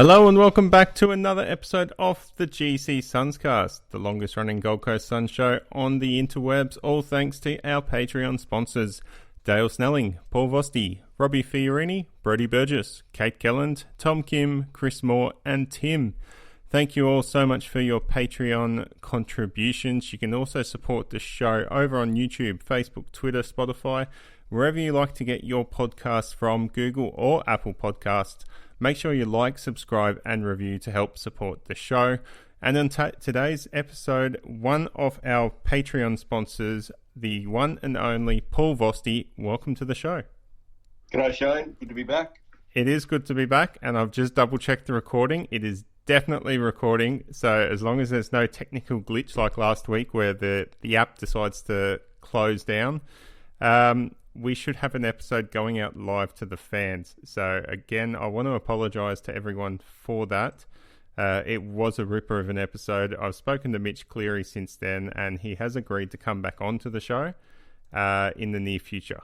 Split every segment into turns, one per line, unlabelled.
Hello and welcome back to another episode of the GCSUNScast, the longest running Gold Coast Sun show on the interwebs, all thanks to our Patreon sponsors, Dale Snelling, Paul Vosti, Robbie Fiorini, Brody Burgess, Kate Kelland, Tom Kim, Chris Moore and Tim. Thank you all so much for your Patreon contributions. You can also support the show over on YouTube, Facebook, Twitter, Spotify, wherever you like to get your podcasts from, Google or Apple Podcasts. Make sure you like, subscribe, and review to help support the show. And on today's episode, one of our Patreon sponsors, the one and only Paul Vosti. Welcome to the show.
G'day, Shane. Good to be back.
It is good to be back, and I've just double-checked the recording. It is definitely recording, so as long as there's no technical glitch like last week where the app decides to close down, we should have an episode going out live to the fans. So again, I want to apologise to everyone for that. It was a ripper of an episode. I've spoken to Mitch Cleary since then, and he has agreed to come back onto the show in the near future.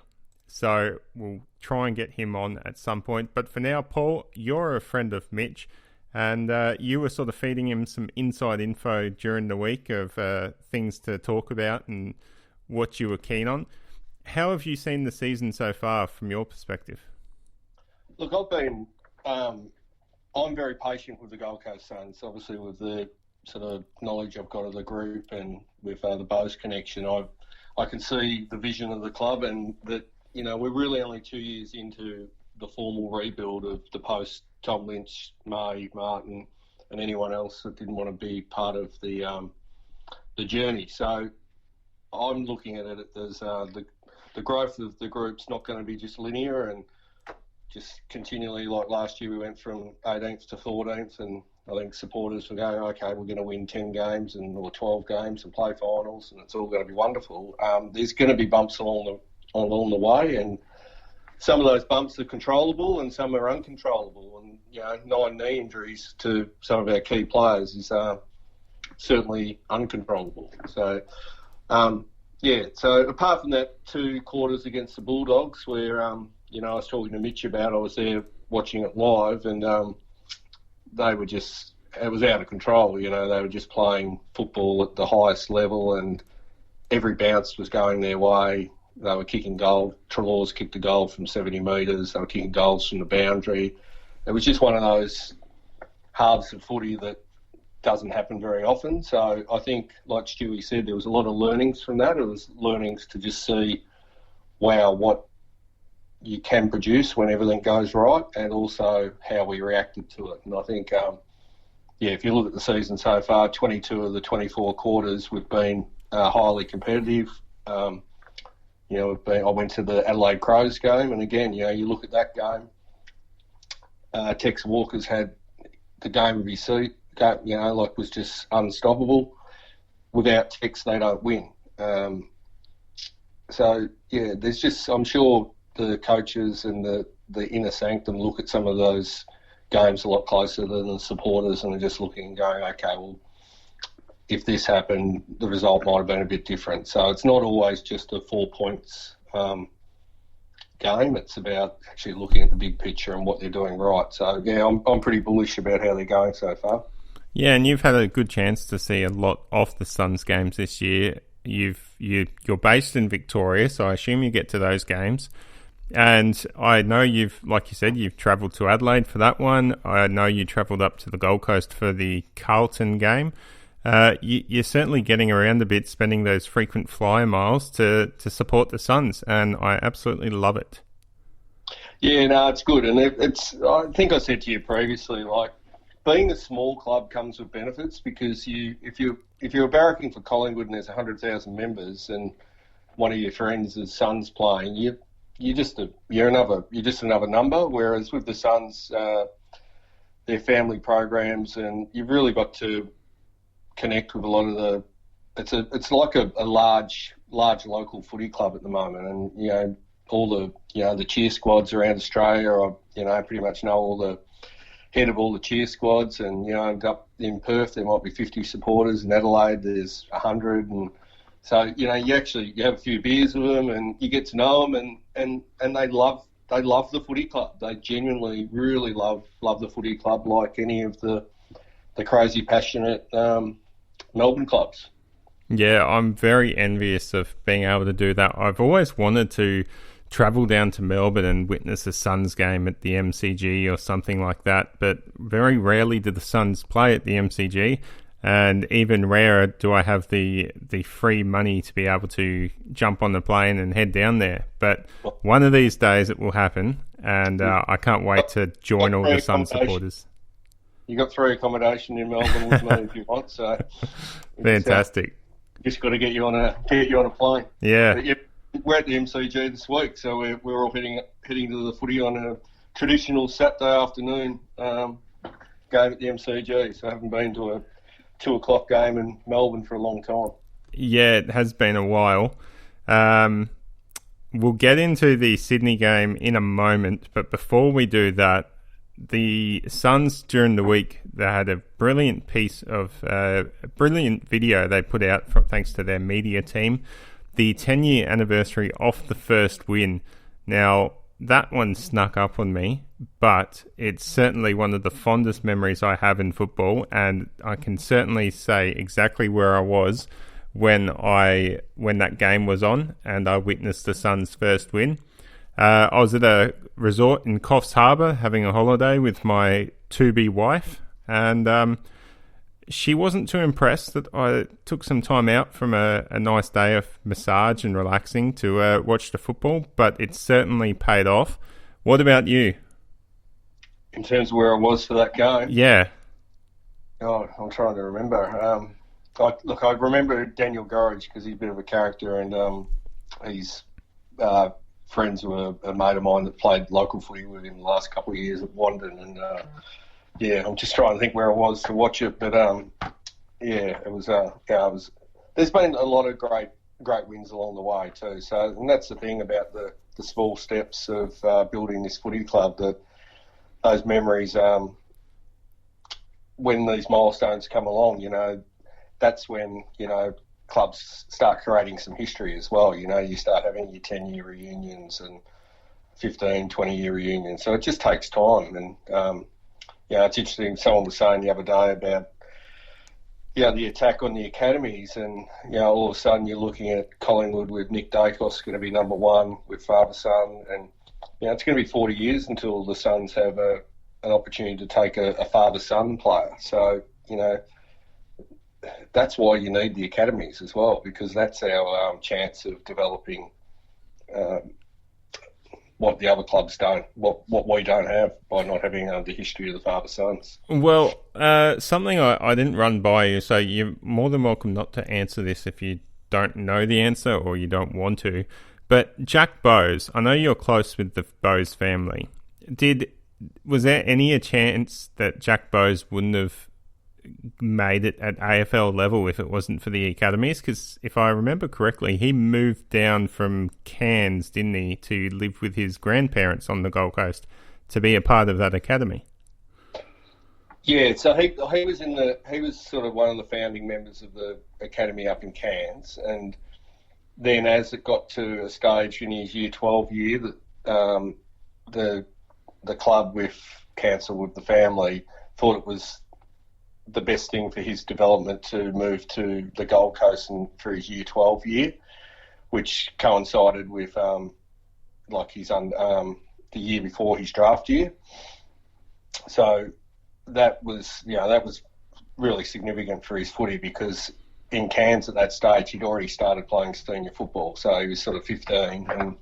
So we'll try and get him on at some point. But for now, Paul, you're a friend of Mitch, and you were sort of feeding him some inside info during the week of things to talk about and what you were keen on. How have you seen the season so far from your perspective?
Look, I'm very patient with the Gold Coast Suns, obviously with the sort of knowledge I've got of the group and with the Bose connection. I can see the vision of the club and that, you know, we're really only 2 years into the formal rebuild of the post Tom Lynch, Martin and anyone else that didn't want to be part of the journey. So I'm looking at it as the growth of the group's not going to be just linear and just continually, like last year we went from 18th to 14th, and I think supporters will go, okay, we're going to win 10 games or 12 games and play finals and it's all going to be wonderful. There's going to be bumps along the way, and some of those bumps are controllable and some are uncontrollable, and 9 knee injuries to some of our key players is certainly uncontrollable. So so apart from that 2 quarters against the Bulldogs where, I was talking to Mitch about, I was there watching it live and they were just, it was out of control, they were just playing football at the highest level and every bounce was going their way. They were kicking goal. Trelaws kicked a goal from 70 metres. They were kicking goals from the boundary. It was just one of those halves of footy that doesn't happen very often. So I think, like Stewie said, there was a lot of learnings from that. It was learnings to just see, wow, what you can produce when everything goes right, and also how we reacted to it. And I think, if you look at the season so far, 22 of the 24 quarters we've been highly competitive. I went to the Adelaide Crows game, and again, you look at that game. Tex Walker's had the game of his seat. Was just unstoppable. Without Tex, they don't win. There's just, I'm sure the coaches and the inner sanctum look at some of those games a lot closer than the supporters and are just looking and going, okay, well, if this happened, the result might have been a bit different. So it's not always just a 4 points game. It's about actually looking at the big picture and what they're doing right. So, I'm pretty bullish about how they're going so far.
Yeah, and you've had a good chance to see a lot of the Suns games this year. You're based in Victoria, so I assume you get to those games. And I know like you said, you've travelled to Adelaide for that one. I know you travelled up to the Gold Coast for the Carlton game. You're certainly getting around a bit, spending those frequent flyer miles to support the Suns, and I absolutely love it.
Yeah, no, it's good, and I think I said to you previously, like, being a small club comes with benefits because if you're barracking for Collingwood and there's 100,000 members and one of your friends is Suns playing, you're just another number. Whereas with the Suns, their family programs, and you've really got to connect with a lot of it's like a large local footy club at the moment, and all the cheer squads around Australia. I pretty much know all the head of all the cheer squads, and up in Perth there might be 50 supporters. In Adelaide there's 100, and so you have a few beers with them and you get to know them, and they love they love the footy club. They genuinely really love the footy club, like any of the crazy passionate Melbourne clubs.
Yeah, I'm very envious of being able to do that. I've always wanted to travel down to Melbourne and witness a Suns game at the MCG or something like that, but very rarely do the Suns play at the MCG, and even rarer do I have the free money to be able to jump on the plane and head down there. But one of these days it will happen, and I can't wait to join all the Suns supporters.
You got free accommodation in Melbourne with me if you want, so
fantastic.
Just got to get you on a plane.
Yeah.
We're at the MCG this week, so we're all heading to the footy on a traditional Saturday afternoon game at the MCG. So I haven't been to a 2:00 game in Melbourne for a long time. Yeah,
it has been a while. We'll get into the Sydney game in a moment, but before we do that, the Suns during the week, they had a brilliant piece of a brilliant video they put out thanks to their media team. The 10-year anniversary of the first win. Now, that one snuck up on me, but it's certainly one of the fondest memories I have in football, and I can certainly say exactly where I was when that game was on and I witnessed the Suns' first win. I was at a resort in Coffs Harbour having a holiday with my to-be wife, and she wasn't too impressed that I took some time out from a nice day of massage and relaxing to watch the football, but it certainly paid off. What about you?
In terms of where I was for that game?
Yeah.
Oh, I'm trying to remember. I remember Daniel Gorridge because he's a bit of a character, and he's friends with a mate of mine that played local footy with him the last couple of years at Wandon, and I'm just trying to think where I was to watch it, but it was. There's been a lot of great wins along the way too. So, and that's the thing about the small steps of building this footy club, that those memories, when these milestones come along, that's when clubs start creating some history as well. You start having your 10-year reunions and 15, 20-year reunions. So it just takes time. And, it's interesting. Someone was saying the other day about, the attack on the academies, and, all of a sudden you're looking at Collingwood with Nick Dacos going to be number one with father-son. And, it's going to be 40 years until the Suns have an opportunity to take a father-son player. So, that's why you need the academies as well, because that's our chance of developing what the other clubs don't, what we don't have by not having the history of the father-sons.
Well, something I didn't run by you, so you're more than welcome not to answer this if you don't know the answer or you don't want to. But Jack Bowes, I know you're close with the Bowes family. Was there any chance that Jack Bowes wouldn't have made it at AFL level if it wasn't for the academies? Because if I remember correctly, he moved down from Cairns, didn't he, to live with his grandparents on the Gold Coast to be a part of that academy.
Yeah, so he was sort of one of the founding members of the academy up in Cairns, and then as it got to a stage in his year 12 year that the club with council with the family thought it was the best thing for his development to move to the Gold Coast and for his year 12 year, which coincided with the year before his draft year. So that was really significant for his footy, because in Cairns at that stage he'd already started playing senior football, so he was sort of 15, and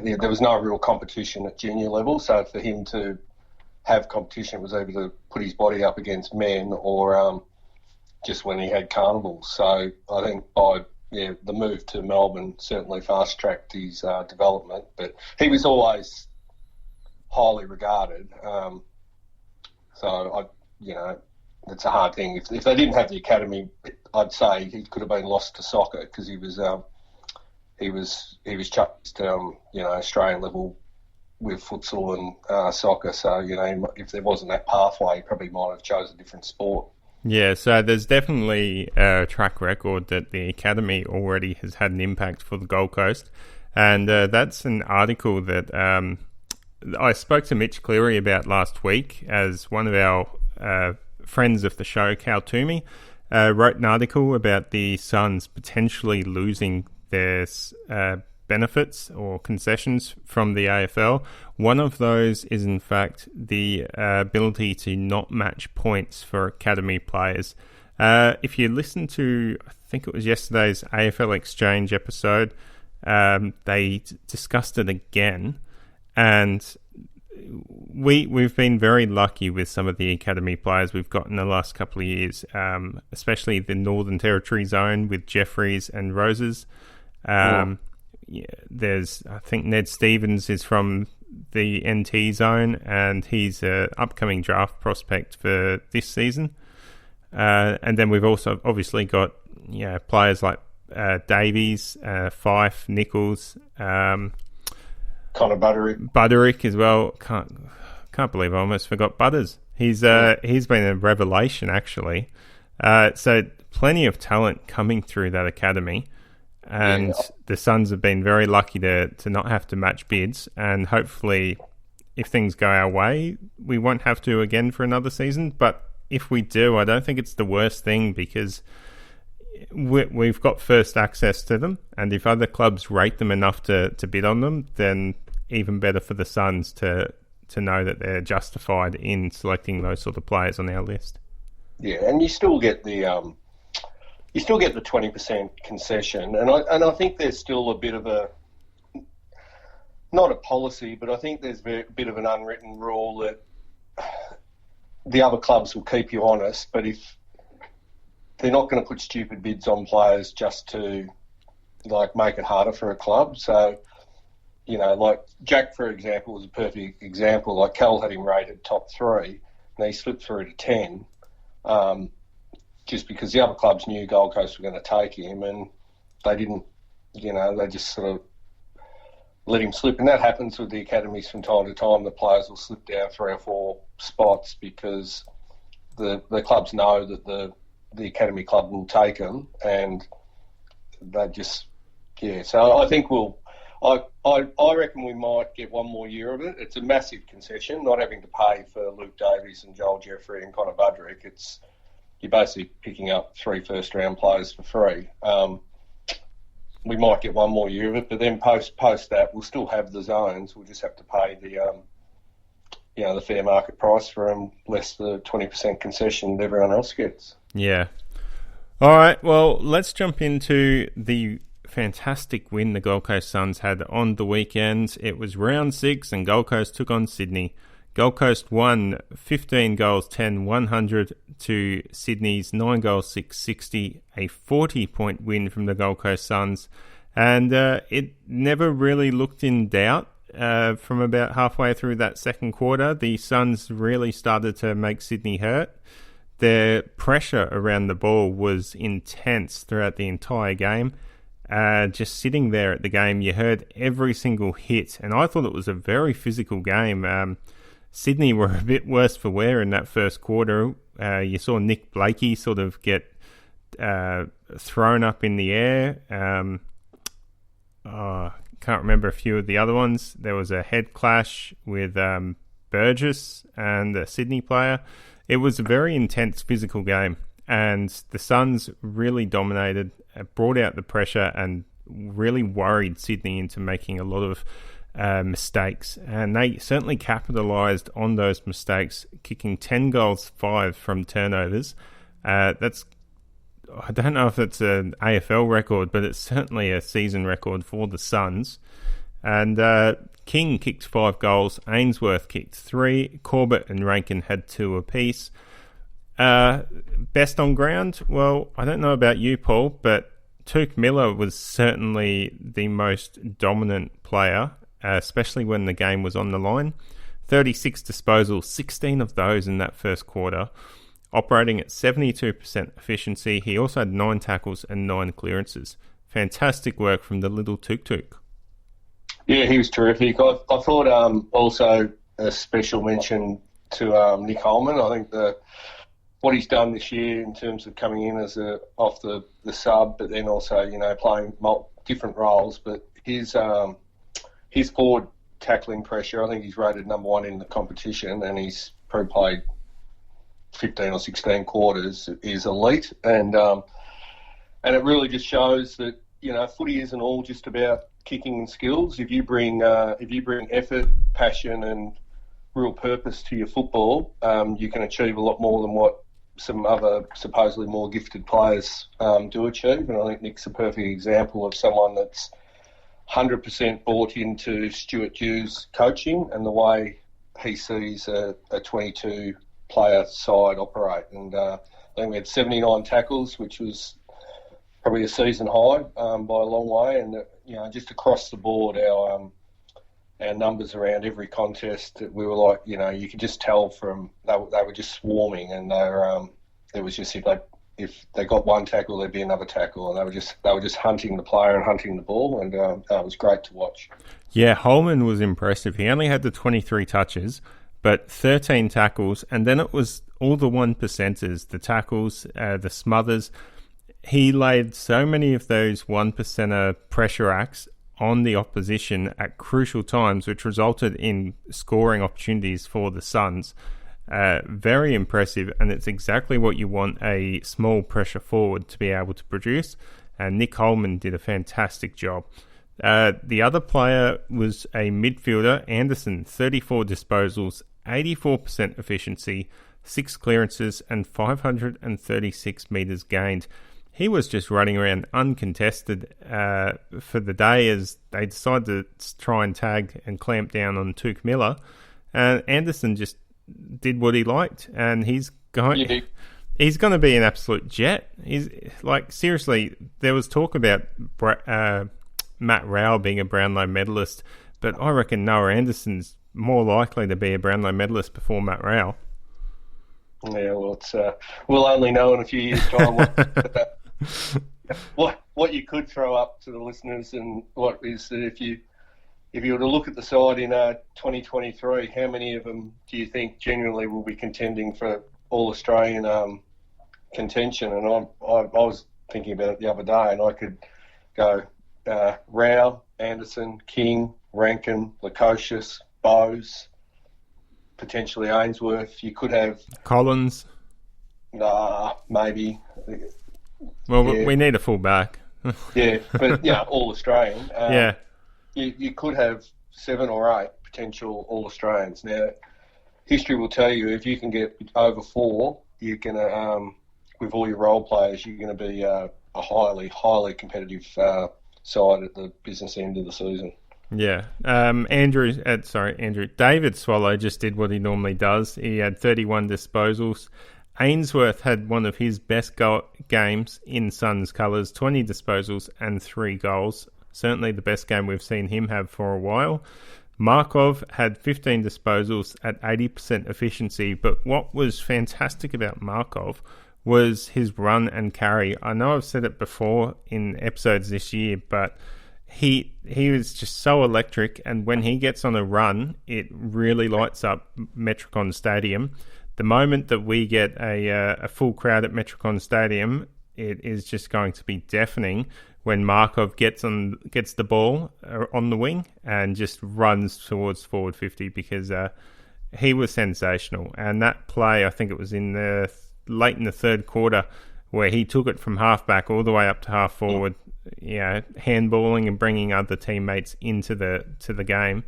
there was no real competition at junior level. So for him to have competition, was able to put his body up against men, or just when he had carnivals. So I think the move to Melbourne certainly fast-tracked his development, but he was always highly regarded. It's a hard thing. If they didn't have the academy, I'd say he could have been lost to soccer, because he was chucked Australian level with futsal and soccer. So, if there wasn't that pathway, he probably might have chosen a different sport.
Yeah, so there's definitely a track record that the academy already has had an impact for the Gold Coast. And that's an article that I spoke to Mitch Cleary about last week, as one of our friends of the show, Cal Toomey, wrote an article about the Suns potentially losing their benefits or concessions from the AFL. One of those is, in fact, the ability to not match points for academy players. If you listen to, I think it was yesterday's AFL Exchange episode, they discussed it again, and we've been very lucky with some of the academy players we've got in the last couple of years, especially the Northern Territory zone with Jeffries and Roses. There's, I think Ned Stevens is from the NT zone, and he's an upcoming draft prospect for this season. And then we've also obviously got players like Davies, Fife, Nichols,
Connor Butterick.
Butterick as well. Can't believe I almost forgot Butters. He's been a revelation, actually. So plenty of talent coming through that academy, and the Suns have been very lucky to not have to match bids, and hopefully if things go our way, we won't have to again for another season. But if we do, I don't think it's the worst thing, because we've got first access to them, and if other clubs rate them enough to bid on them, then even better for the Suns to know that they're justified in selecting those sort of players on our list.
Yeah, and you still get the 20% concession, and I think there's still a bit of a, not a policy, but I think there's a bit of an unwritten rule that the other clubs will keep you honest, but if they're not going to put stupid bids on players just to make it harder for a club. So, like Jack, for example, was a perfect example. Like Cal had him rated top 3, and he slipped through to 10, just because the other clubs knew Gold Coast were going to take him, and they didn't. They just sort of let him slip, and that happens with the academies from time to time. The players will slip down 3 or 4 spots because the clubs know that the academy club will take them, and they just, So I think I reckon we might get one more year of it. It's a massive concession, not having to pay for Luke Davies and Joel Jeffrey and Connor Budrick. You're basically picking up 3 first-round players for free. We might get one more year of it, but then post that, we'll still have the zones. We'll just have to pay the fair market price for them, less the 20% concession that everyone else gets.
Yeah. All right, well, let's jump into the fantastic win the Gold Coast Suns had on the weekend. It was round 6, and Gold Coast took on Sydney. Gold Coast won 15 goals 10-100 to Sydney's 9 goals 660, a 40-point win from the Gold Coast Suns. And it never really looked in doubt. From about halfway through that second quarter, the Suns really started to make Sydney hurt. Their pressure around the ball was intense throughout the entire game. Just sitting there at the game, you heard every single hit, and I thought it was a very physical game. Sydney were a bit worse for wear in that first quarter. You saw Nick Blakey sort of get thrown up in the air. Can't remember a few of the other ones. There was a head clash with Burgess and a Sydney player. It was a very intense physical game, and the Suns really dominated, brought out the pressure, and really worried Sydney into making a lot of mistakes. And they certainly capitalised on those mistakes, kicking 10 goals 5 from turnovers. I don't know if it's an AFL record, but it's certainly a season record for the Suns. And King kicked 5 goals, Ainsworth kicked 3, Corbett and Rankin had 2 apiece. Best on ground? Well, I don't know about you, Paul, but Touk Miller was certainly the most dominant player, especially when the game was on the line. 36 disposals, 16 of those in that first quarter, operating at 72% efficiency. He also had 9 tackles and 9 clearances. Fantastic work from the little Tuk.
Yeah, he was terrific. I thought also a special mention to Nick Holman. I think what he's done this year in terms of coming in as off the sub, but then also playing different roles. But his forward tackling pressure, I think he's rated number one in the competition, and he's probably played 15 or 16 quarters, is elite. And it really just shows that, footy isn't all just about kicking and skills. If you bring effort, passion, and real purpose to your football, you can achieve a lot more than what some other supposedly more gifted players do achieve. And I think Nick's a perfect example of someone that's 100% bought into Stuart Hughes' coaching and the way he sees a 22-player side operate. And I think we had 79 tackles, which was probably a season high by a long way. And just across the board, our numbers around every contest, we were like, you could just tell from they were just swarming, and it was just if they got one tackle, there'd be another tackle, and they were just hunting the player and hunting the ball, and it was great to watch.
Yeah, Holman was impressive. He only had the 23 touches, but 13 tackles, and then it was all the 1%ers, the tackles, the smothers. He laid so many of those 1%er pressure acts on the opposition at crucial times, which resulted in scoring opportunities for the Suns. Very impressive, and it's exactly what you want a small pressure forward to be able to produce, and Nick Holman did a fantastic job. The other player was a midfielder, Anderson, 34 disposals, 84% efficiency, 6 clearances, and 536 metres gained. He was just running around uncontested for the day as they decided to try and tag and clamp down on Tuke Miller. Anderson just did what he liked, and he's going to be an absolute jet. He's like, seriously, there was talk about Matt Rowell being a Brownlow medalist, but I reckon Noah Anderson's more likely to be a Brownlow medalist before Matt Rowell.
Yeah, well, it's we'll only know in a few years' time what you could throw up to the listeners, and what is that if you were to look at the side in 2023, how many of them do you think genuinely will be contending for All-Australian contention? And I was thinking about it the other day, and I could go Rao, Anderson, King, Rankin, Lukosius, Bowes, potentially Ainsworth. You could have
Collins.
Maybe.
Well, yeah. We need a full back.
Yeah, but All-Australian.
Yeah.
You could have 7 or 8 potential All-Australians. Now, history will tell you if you can get over 4, you're going to, with all your role players, you're going to be a highly, highly competitive side at the business end of the season.
Yeah. Andrew. David Swallow just did what he normally does. He had 31 disposals. Ainsworth had one of his best games in Suns colours, 20 disposals and 3 goals. Certainly the best game we've seen him have for a while. Markov had 15 disposals at 80% efficiency, but what was fantastic about Markov was his run and carry. I know I've said it before in episodes this year, but he was just so electric, and when he gets on a run, it really lights up Metricon Stadium. The moment that we get a full crowd at Metricon Stadium, it is just going to be deafening when Markov gets the ball on the wing and just runs towards forward 50, because he was sensational. And that play, I think it was in late in the third quarter, where he took it from half back all the way up to half forward, handballing and bringing other teammates into the game,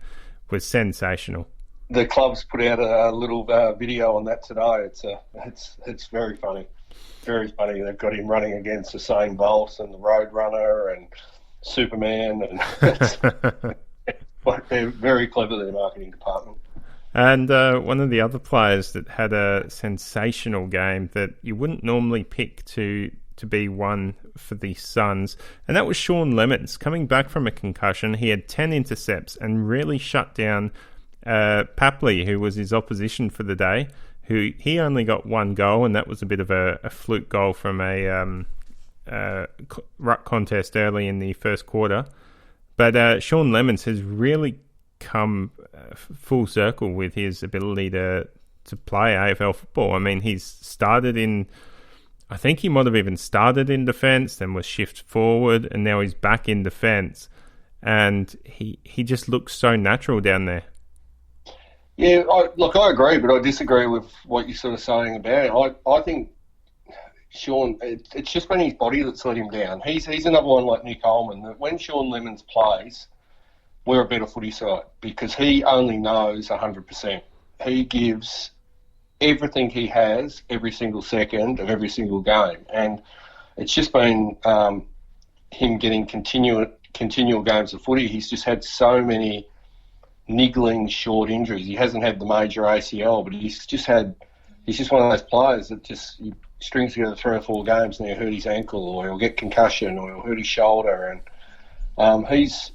was sensational.
The club's put out a little video on that today. It's very funny. Very funny. They've got him running against Usain Bolt and the Roadrunner and Superman, and they're very clever, their marketing department.
And one of the other players that had a sensational game that you wouldn't normally pick to be one for the Suns, and that was Shawn Lemons. Coming back from a concussion, he had 10 intercepts and really shut down Papley, who was his opposition for the day, who he only got 1 goal, and that was a bit of a fluke goal from a ruck contest early in the first quarter. But Shawn Lemons has really come full circle with his ability to play AFL football. I mean, I think he might have even started in defence, then was shifted forward, and now he's back in defence. and he just looks so natural down there.
Yeah, I agree, but I disagree with what you're sort of saying about it. I think Shawn, it's just been his body that's let him down. He's another one like Nick Holman, that when Shawn Lemons plays, we're a better footy side because he only knows 100%. He gives everything he has every single second of every single game. And it's just been him getting continual games of footy. He's just had so many niggling short injuries. He hasn't had the major ACL, but he's just one of those players that just he strings together 3 or 4 games and he'll hurt his ankle or he'll get concussion or he'll hurt his shoulder. And he's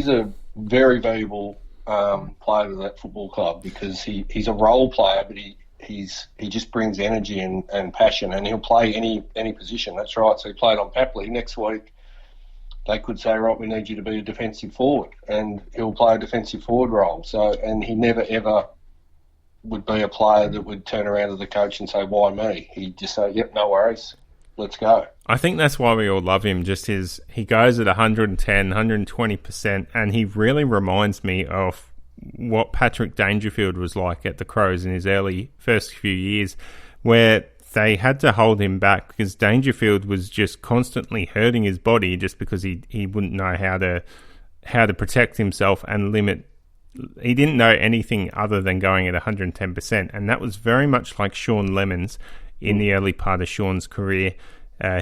a very valuable player to that football club because he's a role player, but he just brings energy and passion, and he'll play any position. That's right. So he played on Papley. Next week, they could say, right, we need you to be a defensive forward, and he'll play a defensive forward role. So, and he never ever would be a player that would turn around to the coach and say, why me? He'd just say, yep, no worries, let's go.
I think that's why we all love him. Just he goes at 110, 120%, and he really reminds me of what Patrick Dangerfield was like at the Crows in his early first few years, where they had to hold him back because Dangerfield was just constantly hurting his body just because he wouldn't know how to protect himself and limit. He didn't know anything other than going at 110%, and that was very much like Shawn Lemons in the early part of Shawn's career.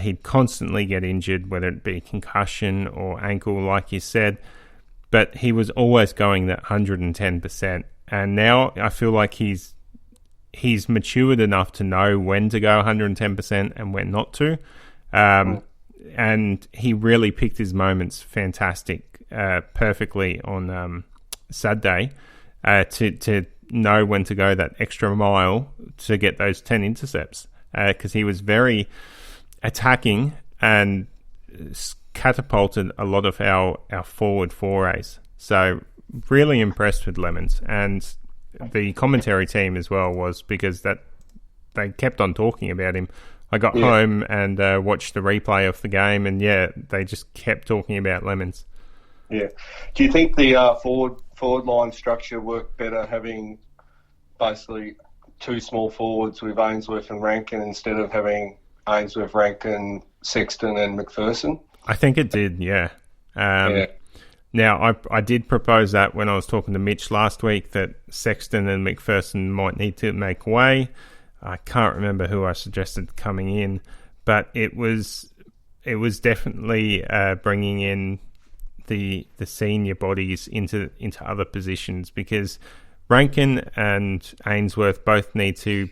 He'd constantly get injured, whether it be concussion or ankle, like you said, but he was always going that 110%. And now I feel like he's matured enough to know when to go 110% and when not to. And he really picked his moments perfectly on Saturday to know when to go that extra mile to get those 10 intercepts because he was very attacking and catapulted a lot of our forward forays. So really impressed with Lemons, and the commentary team as well was, because that they kept on talking about him. I got home and watched the replay of the game, and they just kept talking about Lemons.
Yeah. Do you think the forward line structure worked better having basically 2 small forwards with Ainsworth and Rankin instead of having Ainsworth, Rankin, Sexton and McPherson?
I think it did, yeah. Now, I did propose that when I was talking to Mitch last week, that Sexton and McPherson might need to make way. I can't remember who I suggested coming in, but it was definitely bringing in the senior bodies into other positions, because Rankin and Ainsworth both need to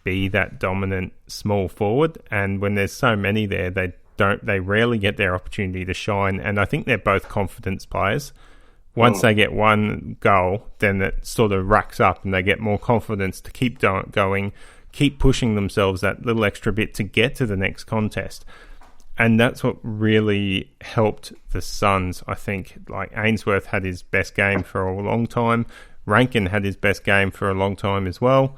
be that dominant small forward, and when there's so many there, they rarely get their opportunity to shine. And I think they're both confidence players. Once they get one goal, then it sort of racks up and they get more confidence to keep going, keep pushing themselves that little extra bit to get to the next contest. And that's what really helped the Suns, I think. Like, Ainsworth had his best game for a long time. Rankin had his best game for a long time as well.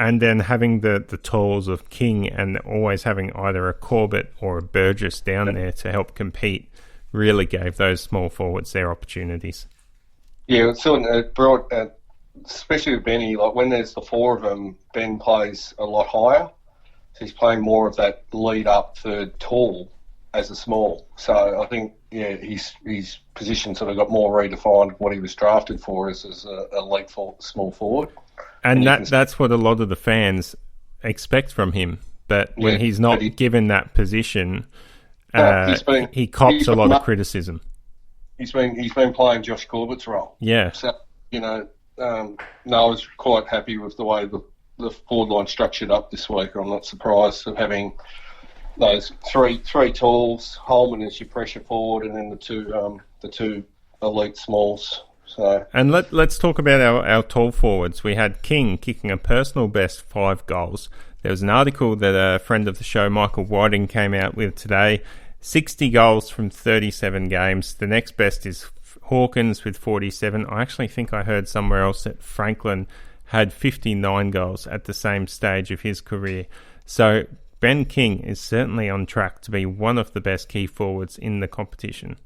And then having the tools of King and always having either a Corbett or a Burgess down there to help compete really gave those small forwards their opportunities.
Yeah, it brought, especially with Benny, like when there's the 4 of them, Ben plays a lot higher. So he's playing more of that lead up third tall as a small. So I think, his position sort of got more redefined what he was drafted for as a late small forward.
And that's what a lot of the fans expect from him. But when he's not given that position, he cops a lot of criticism.
He's been playing Josh Corbett's role.
Yeah.
So, I was quite happy with the way the forward line structured up this week. I'm not surprised of having those three talls, Holman as your pressure forward, and then the two elite smalls. So. And
let's talk about our tall forwards. We had King kicking a personal best 5 goals. There was an article that a friend of the show, Michael Whiting, came out with today. 60 goals from 37 games. The next best is Hawkins with 47. I actually think I heard somewhere else that Franklin had 59 goals at the same stage of his career. So Ben King is certainly on track to be one of the best key forwards in the competition.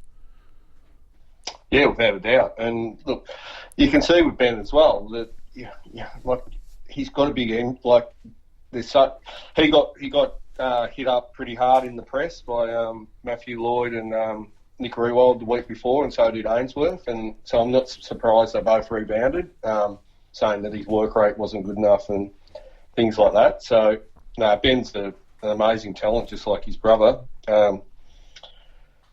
Yeah, without a doubt. And look, you can see with Ben as well that like he's got a big end. Like he got hit up pretty hard in the press by Matthew Lloyd and Nick Rewald the week before, and so did Ainsworth. And so I'm not surprised they both rebounded, saying that his work rate wasn't good enough and things like that. So no, Ben's an amazing talent, just like his brother.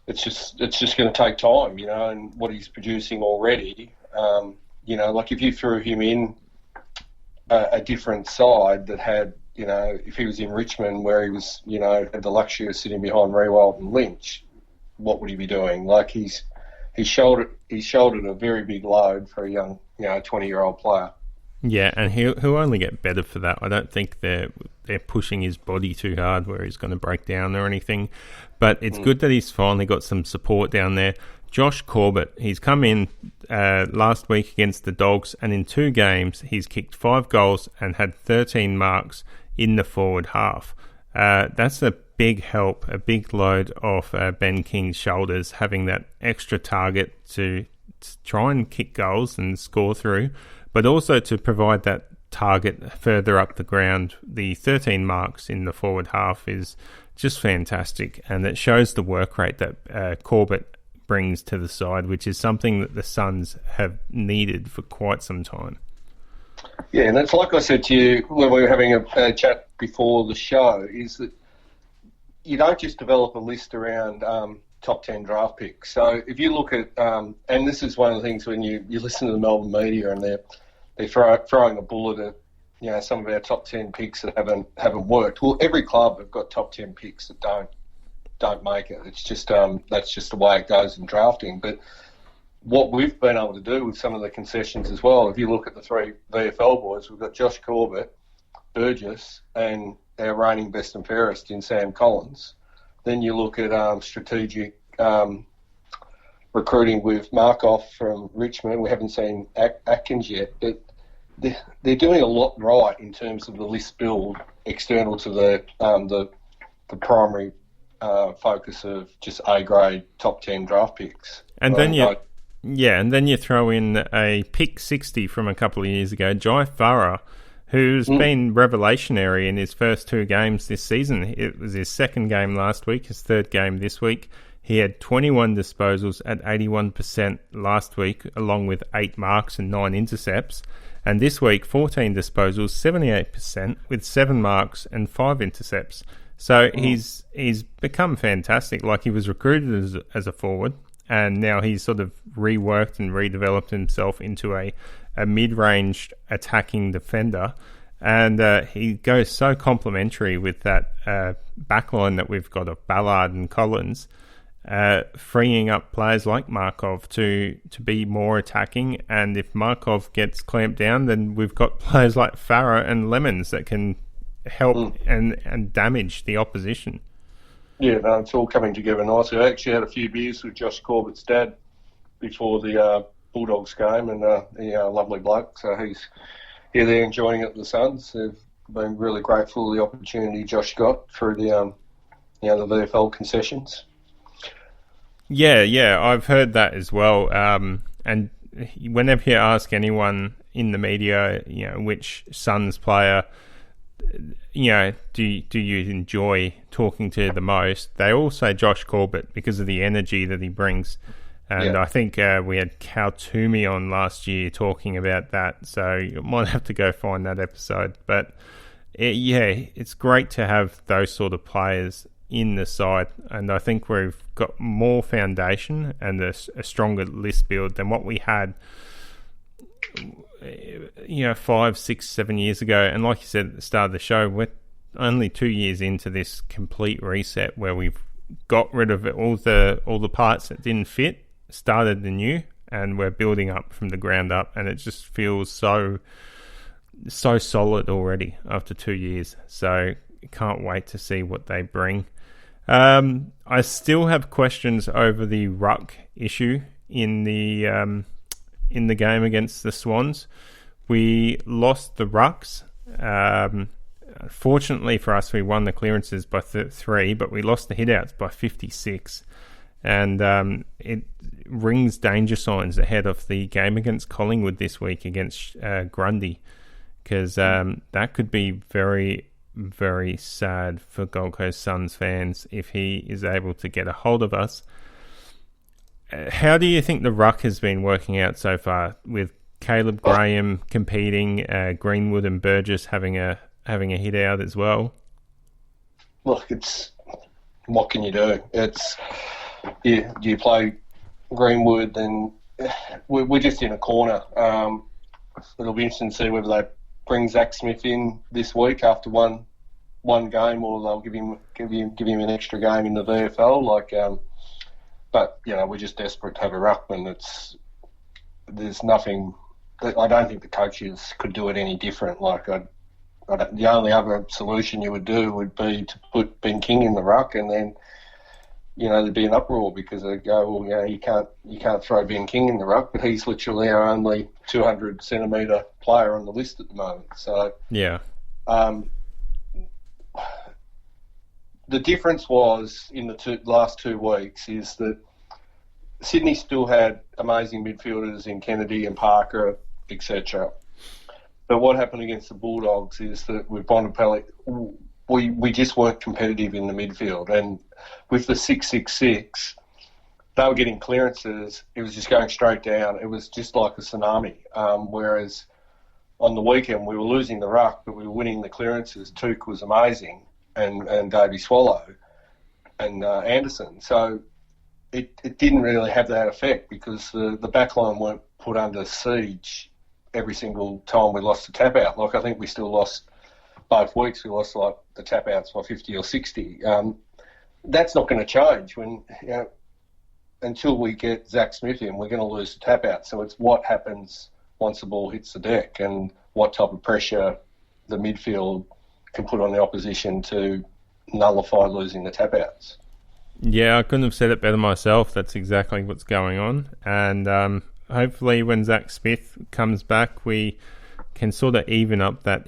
It's just going to take time, and what he's producing already. Like if you threw him in a different side that had, if he was in Richmond where he was, had the luxury of sitting behind Rewald and Lynch, what would he be doing? Like he's shouldered a very big load for a young, 20-year-old player.
Yeah, and he'll only get better for that. I don't think they're pushing his body too hard where he's going to break down or anything. But it's good that he's finally got some support down there. Josh Corbett, he's come in last week against the Dogs, and in 2 games he's kicked 5 goals and had 13 marks in the forward half. That's a big help, a big load off Ben King's shoulders, having that extra target to try and kick goals and score through, but also to provide that target further up the ground. The 13 marks in the forward half is just fantastic, and it shows the work rate that Corbett brings to the side, which is something that the Suns have needed for quite some time.
Yeah, and it's like I said to you when we were having a chat before the show, is that you don't just develop a list around top 10 draft picks. So if you look at, and this is one of the things when you listen to the Melbourne media and they're throwing a bullet at some of our top 10 picks that haven't worked. Well, every club have got top 10 picks that don't make it. It's just that's just the way it goes in drafting. But what we've been able to do with some of the concessions as well, if you look at the 3 VFL boys, we've got Josh Corbett, Burgess, and our reigning best and fairest in Sam Collins. Then you look at strategic recruiting with Markov from Richmond. We haven't seen Atkins yet, but they're doing a lot right in terms of the list build external to the primary focus of just A-grade top 10 draft picks.
And then you throw in a pick 60 from a couple of years ago, Jai Farah, who's been revelationary in his first 2 games this season. It was his 2nd game last week, his 3rd game this week. He had 21 disposals at 81% last week, along with 8 marks and 9 intercepts. And this week, 14 disposals, 78%, with 7 marks and 5 intercepts. So he's become fantastic. Like, he was recruited as a forward, and now he's sort of reworked and redeveloped himself into a mid-range attacking defender. And he goes so complementary with that backline that we've got of Ballard and Collins, freeing up players like Markov to be more attacking. And if Markov gets clamped down, then we've got players like Farah and Lemons that can help and damage the opposition.
Yeah, no, it's all coming together nicely. I actually had a few beers with Josh Corbett's dad before the Bulldogs game, and a lovely bloke. So he's here there enjoying it with the Suns. They've been really grateful for the opportunity Josh got through the the VFL concessions.
Yeah, I've heard that as well. And whenever you ask anyone in the media, which Suns player, do you enjoy talking to the most, they all say Josh Corbett because of the energy that he brings. And I think we had Cal Toomey on last year talking about that, so you might have to go find that episode. But it's great to have those sort of players in the side, and I think we've got more foundation and a stronger list build than what we had 5, 6, 7 years ago. And like you said at the start of the show, we're only 2 years into this complete reset where we've got rid of all the parts that didn't fit, started the new, and we're building up from the ground up, and it just feels so solid already after 2 years. So can't wait to see what they bring. I still have questions over the ruck issue in the game against the Swans. We lost the rucks. Fortunately for us, we won the clearances by 3, but we lost the hitouts by 56. and it rings danger signs ahead of the game against Collingwood this week against Grundy, because that could be very, very sad for Gold Coast Suns fans if he is able to get a hold of us. How do you think the ruck has been working out so far, with Caleb Graham competing, Greenwood and Burgess having a hit out as well?
Look, what can you do? You play Greenwood, and we're just in a corner. It'll be interesting to see whether they bring Zach Smith in this week after one game, or they'll give him an extra game in the VFL. But we're just desperate to have a ruckman. There's nothing. I don't think the coaches could do it any different. The only other solution you would do would be to put Ben King in the ruck, and then there'd be an uproar because they'd go, well, you can't throw Ben King in the ruck, but he's literally our only 200 centimetre player on the list at the moment. So
yeah.
The difference was in the last 2 weeks is that Sydney still had amazing midfielders in Kennedy and Parker, etc. But what happened against the Bulldogs is that with Bontempelli, we just weren't competitive in the midfield. And with the 6-6-6, they were getting clearances. It was just going straight down. It was just like a tsunami. Whereas on the weekend, we were losing the ruck, but we were winning the clearances. Took was amazing, and Davey Swallow and Anderson. So it didn't really have that effect because the backline weren't put under siege every single time we lost a tap out. I think we still lost both weeks. We lost the tap outs by 50 or 60. That's not going to change until we get Zach Smith in. We're going to lose the tap out. So it's what happens once the ball hits the deck and what type of pressure the midfield can put on the opposition to nullify losing the tap outs.
Yeah, I couldn't have said it better myself. That's exactly what's going on. And hopefully when Zach Smith comes back, we can sort of even up that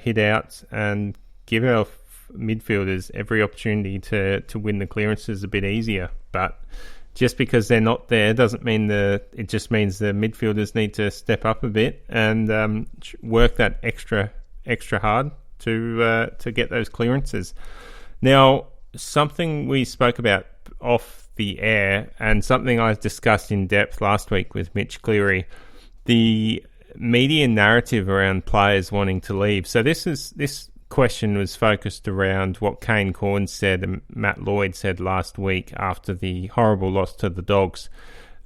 hit outs and give our midfielders every opportunity to win the clearances a bit easier. But just because they're not there doesn't mean it just means the midfielders need to step up a bit and work that extra hard to get those clearances. Now, something we spoke about off the air and something I discussed in depth last week with Mitch Cleary, the media narrative around players wanting to leave. So this question was focused around what Kane Cornes said and Matt Lloyd said last week after the horrible loss to the Dogs.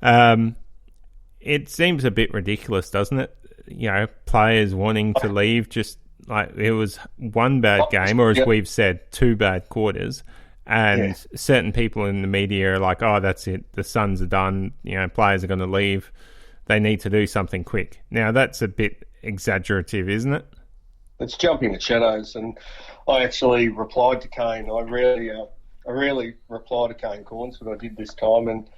It seems a bit ridiculous, doesn't it? Players wanting to leave, just like it was one bad game, or as we've said, 2 bad quarters. And certain people in the media are like, oh, that's it. The Suns are done. Players are going to leave. They need to do something quick. Now, that's a bit exaggerative, isn't it?
It's jumping at shadows. And I actually replied to Kane. I rarely reply to Kane Cornes, but I did this time. And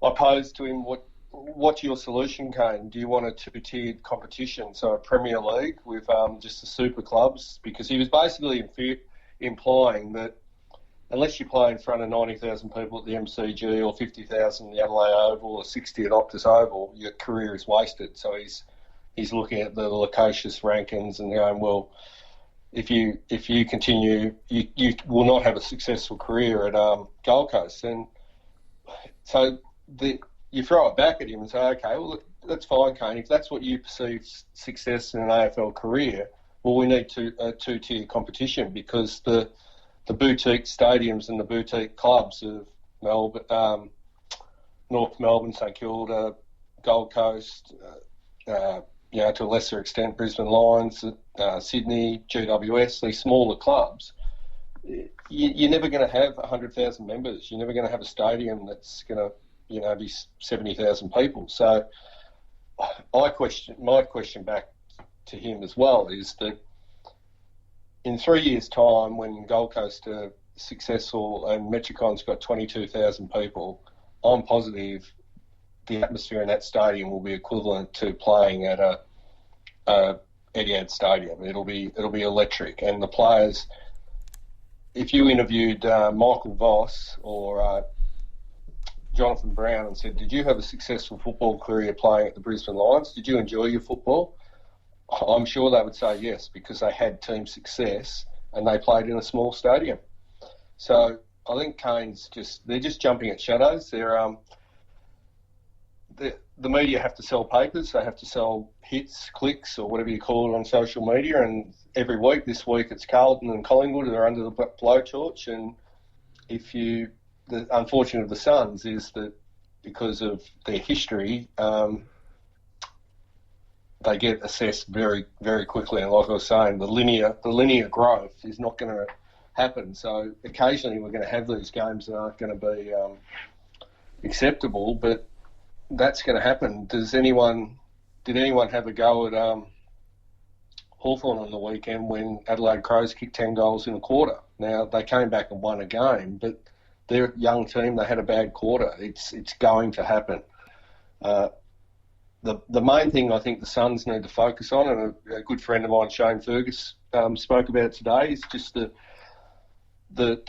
I posed to him, what's your solution, Kane? Do you want a 2-tiered competition? So a Premier League with just the super clubs? Because he was basically implying that unless you play in front of 90,000 people at the MCG or 50,000 at the Adelaide Oval or 60 at Optus Oval, your career is wasted. So he's looking at the loquacious rankings and going, well, if you continue, you will not have a successful career at Gold Coast. And so you throw it back at him and say, okay, well, that's fine, Kane. If that's what you perceive success in an AFL career, well, we need a 2-tier competition because the boutique stadiums and the boutique clubs of Melbourne, North Melbourne, St Kilda, Gold Coast, to a lesser extent Brisbane Lions, Sydney, GWS, these smaller clubs, you're never going to have 100,000 members. You're never going to have a stadium that's going to be 70,000 people. So my question back to him as well is that in 3 years' time, when Gold Coast are successful and Metricon's got 22,000 people, I'm positive the atmosphere in that stadium will be equivalent to playing at a Etihad Stadium. It'll be electric, and the players. If you interviewed Michael Voss or Jonathan Brown and said, "Did you have a successful football career playing at the Brisbane Lions? Did you enjoy your football?" I'm sure they would say yes, because they had team success and they played in a small stadium. So I think Kane's they're just jumping at shadows. The media have to sell papers, they have to sell hits, clicks, or whatever you call it on social media. And every week, this week, it's Carlton and Collingwood who are under the blowtorch. And the unfortunate of the Suns is that because of their history, they get assessed very, very quickly. And like I was saying, the linear growth is not going to happen. So occasionally we're going to have these games that aren't going to be acceptable, but that's going to happen. Did anyone have a go at Hawthorn on the weekend when Adelaide Crows kicked 10 goals in a quarter? Now, they came back and won a game, but they're a young team. They had a bad quarter. It's going to happen. The main thing I think the Suns need to focus on, and a good friend of mine, Shane Fergus, spoke about today, is just the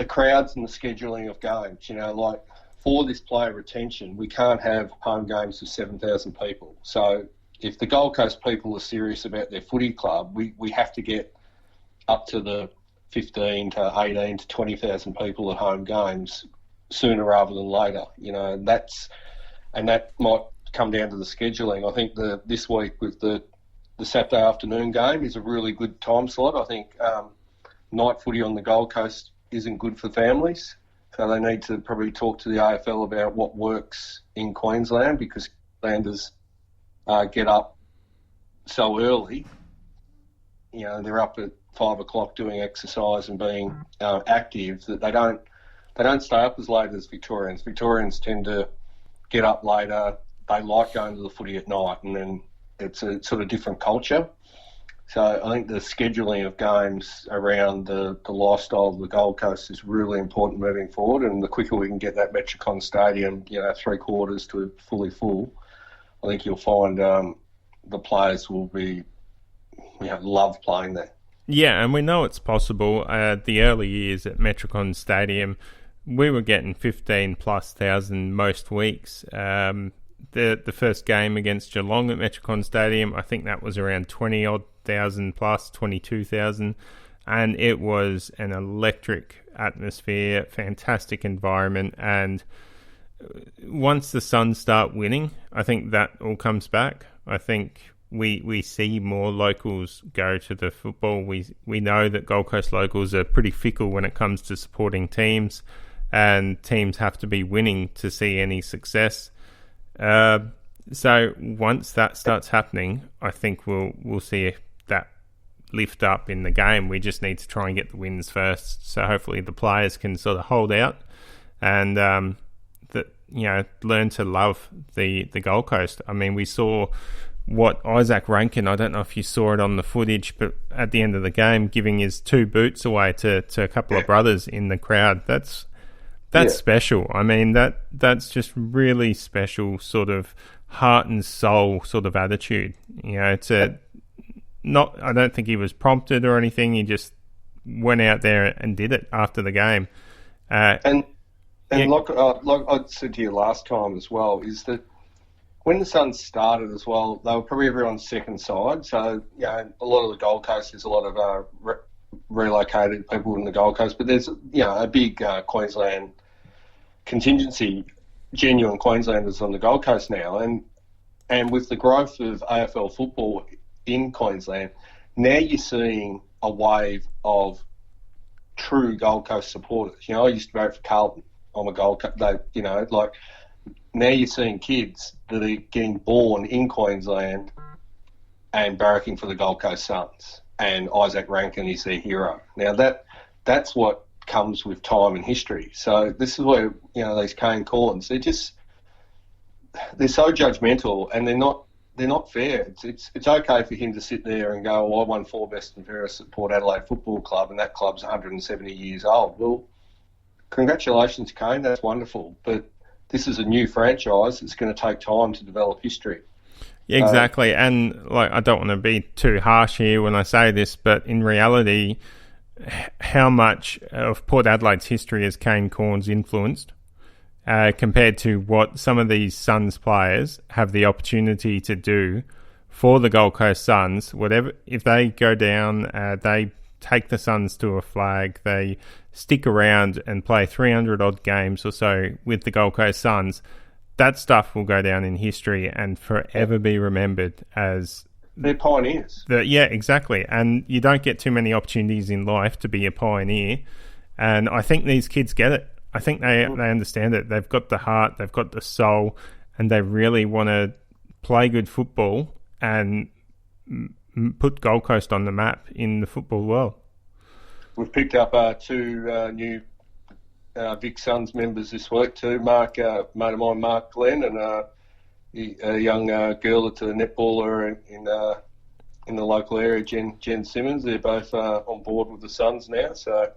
crowds and the scheduling of games. You know, like, for this player retention, we can't have home games with 7,000 people. So if the Gold Coast people are serious about their footy club, we have to get up to the 15 to 18 to 20,000 people at home games sooner rather than later. You know, that might come down to the scheduling. I think this week with the Saturday afternoon game is a really good time slot. I think night footy on the Gold Coast isn't good for families. So they need to probably talk to the AFL about what works in Queensland, because Queenslanders get up so early. You know, they're up at 5 o'clock doing exercise and being active, that they don't stay up as late as Victorians. Victorians tend to get up later. They like going to the footy at night, and then it's a sort of different culture. So I think the scheduling of games around the lifestyle of the Gold Coast is really important moving forward, and the quicker we can get that Metricon Stadium, 3/4 to fully full, I think you'll find the players will be, love playing there.
Yeah, and we know it's possible. The early years at Metricon Stadium, we were getting 15,000+ most weeks. The first game against Geelong at Metricon Stadium, I think that was around 20,000 plus, 22,000, and it was an electric atmosphere, fantastic environment. And once the Suns start winning, I think that all comes back. I think we see more locals go to the football. We know that Gold Coast locals are pretty fickle when it comes to supporting teams, and teams have to be winning to see any success. So once that starts happening, I think we'll see that lift up in the game. We just need to try and get the wins first. So hopefully the players can sort of hold out and learn to love the Gold Coast. I mean, we saw what Isaac Rankin, I don't know if you saw it on the footage, but at the end of the game, giving his 2 boots away to a couple of brothers in the crowd. That's special. I mean, that's just really special sort of heart and soul sort of attitude. I don't think he was prompted or anything. He just went out there and did it after the game.
Like I said to you last time as well, is that when the Suns started as well, they were probably everyone's second side. So, a lot of the Gold Coast, there's a lot of relocated people in the Gold Coast, but there's, a big Queensland contingency, genuine Queenslanders on the Gold Coast now. And with the growth of AFL football in Queensland, now you're seeing a wave of true Gold Coast supporters. I used to vote for Carlton. I'm a Gold Coast, now you're seeing kids that are getting born in Queensland and barracking for the Gold Coast Suns, and Isaac Rankin is their hero. Now that's what comes with time and history. So this is where these Kane Corns, they're so judgmental, and they're not fair. It's okay for him to sit there and go, I won 4 best and fairest at Port Adelaide Football Club, and that club's 170 years old. Well, congratulations, Kane. That's wonderful, but this is a new franchise. It's going to take time to develop history.
Yeah, exactly. And I don't want to be too harsh here when I say this, but in reality, how much of Port Adelaide's history has Kane Corns influenced? compared to what some of these Suns players have the opportunity to do for the Gold Coast Suns. Whatever, if they go down, they take the Suns to a flag, they stick around and play 300 odd games or so with the Gold Coast Suns, that stuff will go down in history and forever be remembered as...
They're pioneers.
Yeah, exactly. And you don't get too many opportunities in life to be a pioneer. And I think these kids get it. I think they understand it. They've got the heart, they've got the soul, and they really want to play good football and put Gold Coast on the map in the football world. We've
picked up two new Vic Suns members this week too. Mark, mate of mine, Mark Glenn, and a young girl that's a netballer in the local area, Jen Simmons. They're both on board with the Suns now, so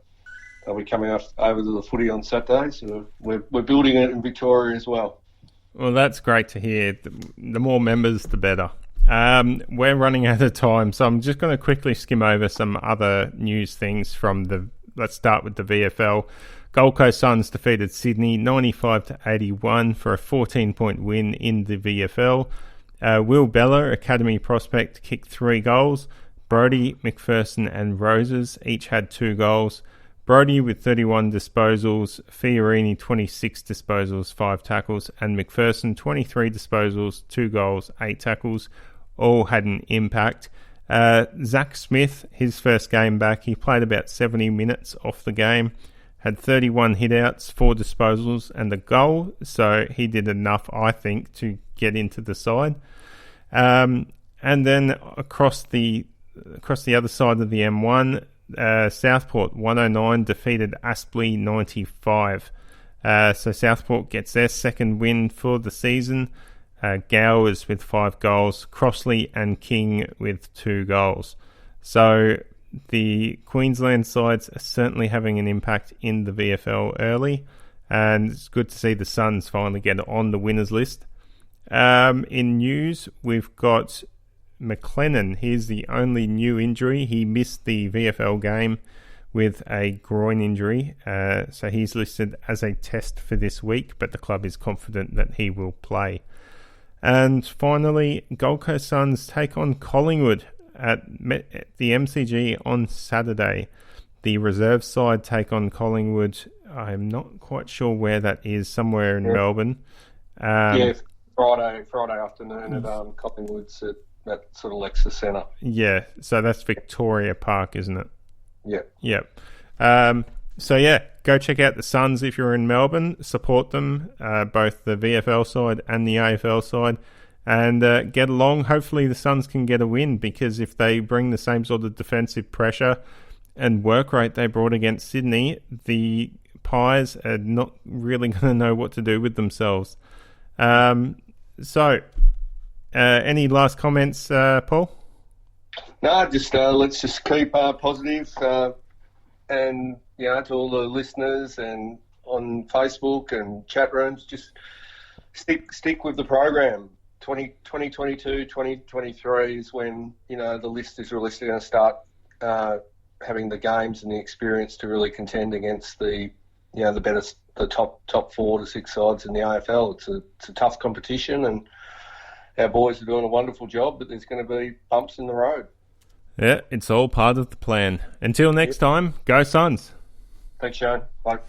they'll be coming over to the footy on Saturday. So we're building it in Victoria as well.
Well, that's great to hear. The more members, the better. We're running out of time, so I'm just going to quickly skim over some other news things from let's start with the VFL. Gold Coast Suns defeated Sydney 95-81 for a 14-point win in the VFL. Will Bella, Academy prospect, kicked 3 goals. Brody, McPherson and Roses each had 2 goals. Brody with 31 disposals, Fiorini 26 disposals, 5 tackles, and McPherson 23 disposals, 2 goals, 8 tackles, all had an impact. Zach Smith, his first game back, he played about 70 minutes off the game, had 31 hitouts, 4 disposals and a goal, so he did enough, I think, to get into the side. And then across the other side of the M1, Southport 109 defeated Aspley 95. So Southport gets their second win for the season. Gowers with 5 goals, Crossley and King with 2 goals. So the Queensland sides are certainly having an impact in the VFL early, and it's good to see the Suns finally get on the winners list. In news, we've got McLennan. Here's the only new injury. He missed the VFL game with a groin injury, so he's listed as a test for this week, but the club is confident that he will play. And finally, Gold Coast Suns take on Collingwood at the MCG on Saturday. The reserve side take on Collingwood. I'm not quite sure where that is, somewhere in Melbourne.
Friday afternoon at Collingwood's at that sort of Lexus Centre.
Yeah, so that's Victoria Park, isn't it?
Yeah.
Yep. So yeah, go check out the Suns if you're in Melbourne. Support them, both the VFL side and the AFL side, and get along. Hopefully the Suns can get a win, because if they bring the same sort of defensive pressure and work rate they brought against Sydney, the Pies are not really going to know what to do with themselves. Any last comments, Paul?
No, just let's just keep positive, and to all the listeners and on Facebook and chat rooms, just stick with the program. 2022, 2023 is when the list is realistically going to start having the games and the experience to really contend against the top 4 to 6 sides in the AFL. It's a tough competition, and our boys are doing a wonderful job, but there's going to be bumps in the road.
Yeah, it's all part of the plan. Until next time, go Suns.
Thanks, Shawn. Bye.